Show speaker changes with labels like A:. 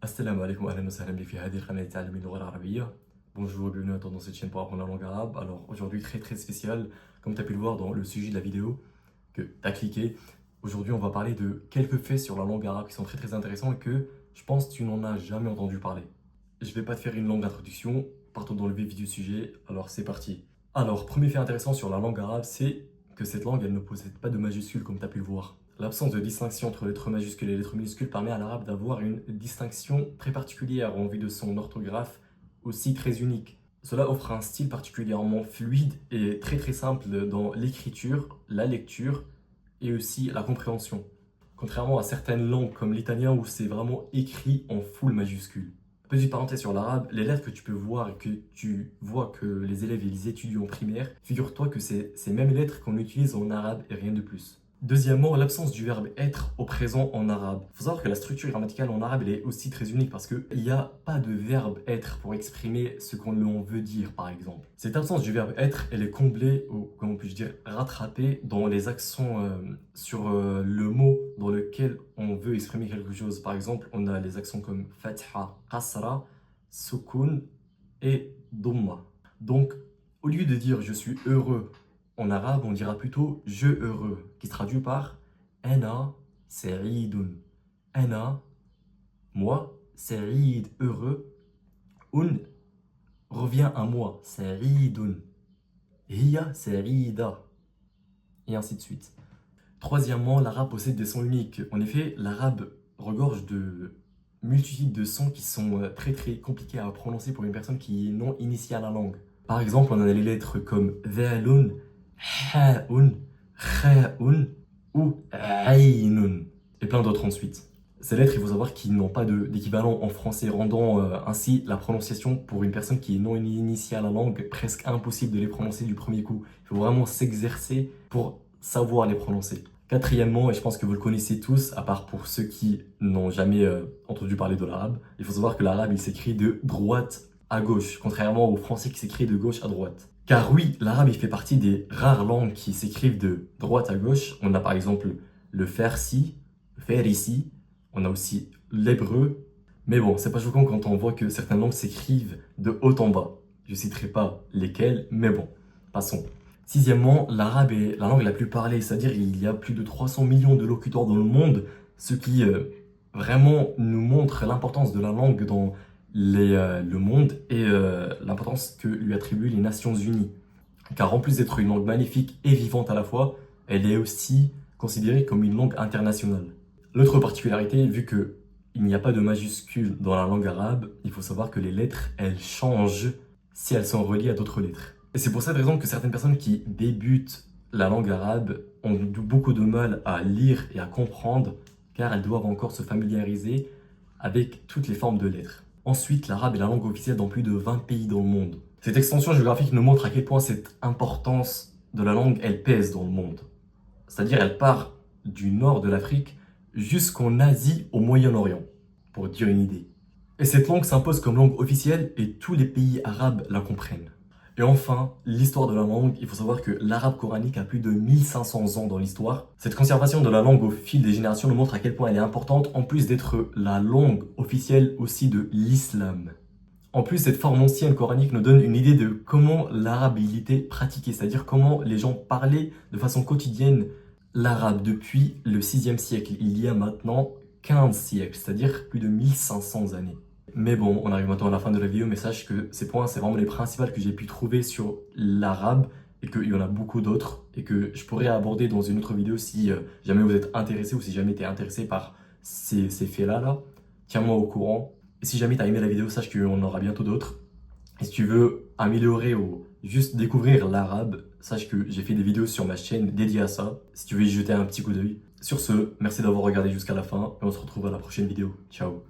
A: Assalamu alaikum wa ahlan wa sahlan bik fi hadhihi al-qanah ta'allum al-lugha al-arabiyya. Bonjour et bienvenue dans cette chaîne pour apprendre la langue arabe. Alors aujourd'hui très spécial, comme tu as pu le voir dans le sujet de la vidéo que tu as cliqué. Aujourd'hui on va parler de quelques faits sur la langue arabe qui sont très intéressants et que je pense que tu n'en as jamais entendu parler. Je vais pas te faire une longue introduction, partons dans le vif du sujet, alors c'est parti. Alors premier fait intéressant sur la langue arabe, c'est que cette langue elle ne possède pas de majuscules comme tu as pu le voir. L'absence de distinction entre les lettres majuscules et les lettres minuscules permet à l'arabe d'avoir une distinction très particulière en vue de son orthographe aussi très unique. Cela offre un style particulièrement fluide et très simple dans l'écriture, la lecture et aussi la compréhension. Contrairement à certaines langues comme l'italien où c'est vraiment écrit en full majuscule. Petite parenthèse sur l'arabe, les lettres que tu peux voir et que tu vois que les élèves et les étudiants en primaire, figure-toi que c'est ces mêmes lettres qu'on utilise en arabe et rien de plus. Deuxièmement, l'absence du verbe être au présent en arabe. Il faut savoir que la structure grammaticale en arabe elle est aussi très unique parce qu'il n'y a pas de verbe être pour exprimer ce qu'on veut dire par exemple. Cette absence du verbe être, elle est comblée ou comment puis-je dire rattrapée dans les accents sur le mot dans lequel on veut exprimer quelque chose. Par exemple, on a les accents comme fatha, qasra, sukun et dhamma. Donc, au lieu de dire je suis heureux, en arabe, on dira plutôt je heureux, qui se traduit par ana sa'idun. Ana, moi, sa'id, heureux. Un revient à moi, sa'idun. Hiya sa'ida. Et ainsi de suite. Troisièmement, l'arabe possède des sons uniques. En effet, l'arabe regorge de multitudes de sons qui sont très compliqués à prononcer pour une personne qui est non initiée à la langue. Par exemple, on a les lettres comme dhalun, ha'un, kha'un ou aynun et plein d'autres ensuite. Ces lettres, il faut savoir qu'ils n'ont pas d'équivalent en français, rendant ainsi la prononciation pour une personne qui est non initiée à la langue presque impossible de les prononcer du premier coup. Il faut vraiment s'exercer pour savoir les prononcer. Quatrièmement, et je pense que vous le connaissez tous, à part pour ceux qui n'ont jamais entendu parler de l'arabe, il faut savoir que l'arabe il s'écrit de droite à gauche, contrairement au français qui s'écrit de gauche à droite. Car oui, l'arabe il fait partie des rares langues qui s'écrivent de droite à gauche. On a par exemple le farsi, le farisi, on a aussi l'hébreu. Mais bon, c'est pas choquant quand on voit que certaines langues s'écrivent de haut en bas. Je citerai pas lesquelles, mais bon, passons. Sixièmement, l'arabe est la langue la plus parlée, c'est-à-dire il y a plus de 300 millions de locuteurs dans le monde, ce qui vraiment nous montre l'importance de la langue dans le monde et l'importance que lui attribuent les Nations Unies. Car en plus d'être une langue magnifique et vivante à la fois, elle est aussi considérée comme une langue internationale. L'autre particularité, vu qu'il n'y a pas de majuscules dans la langue arabe, il faut savoir que les lettres, elles changent si elles sont reliées à d'autres lettres. Et c'est pour cette raison que certaines personnes qui débutent la langue arabe ont beaucoup de mal à lire et à comprendre, car elles doivent encore se familiariser avec toutes les formes de lettres. Ensuite, l'arabe est la langue officielle dans plus de 20 pays dans le monde. Cette extension géographique nous montre à quel point cette importance de la langue, elle pèse dans le monde. C'est-à-dire, elle part du nord de l'Afrique jusqu'en Asie, au Moyen-Orient, pour dire une idée. Et cette langue s'impose comme langue officielle et tous les pays arabes la comprennent. Et enfin, l'histoire de la langue, il faut savoir que l'arabe coranique a plus de 1500 ans dans l'histoire. Cette conservation de la langue au fil des générations nous montre à quel point elle est importante, en plus d'être la langue officielle aussi de l'islam. En plus, cette forme ancienne coranique nous donne une idée de comment l'arabe il était pratiqué, c'est-à-dire comment les gens parlaient de façon quotidienne l'arabe depuis le 6e siècle, il y a maintenant 15 siècles, c'est-à-dire plus de 1500 années. Mais bon, on arrive maintenant à la fin de la vidéo, mais sache que ces points, c'est vraiment les principales que j'ai pu trouver sur l'arabe et qu'il y en a beaucoup d'autres et que je pourrais aborder dans une autre vidéo si jamais vous êtes intéressé ou si jamais tu es intéressé par ces faits-là. Tiens-moi au courant. Et si jamais tu as aimé la vidéo, sache qu'il y en aura bientôt d'autres. Et si tu veux améliorer ou juste découvrir l'arabe, sache que j'ai fait des vidéos sur ma chaîne dédiées à ça, si tu veux y jeter un petit coup d'œil. Sur ce, merci d'avoir regardé jusqu'à la fin et on se retrouve à la prochaine vidéo. Ciao.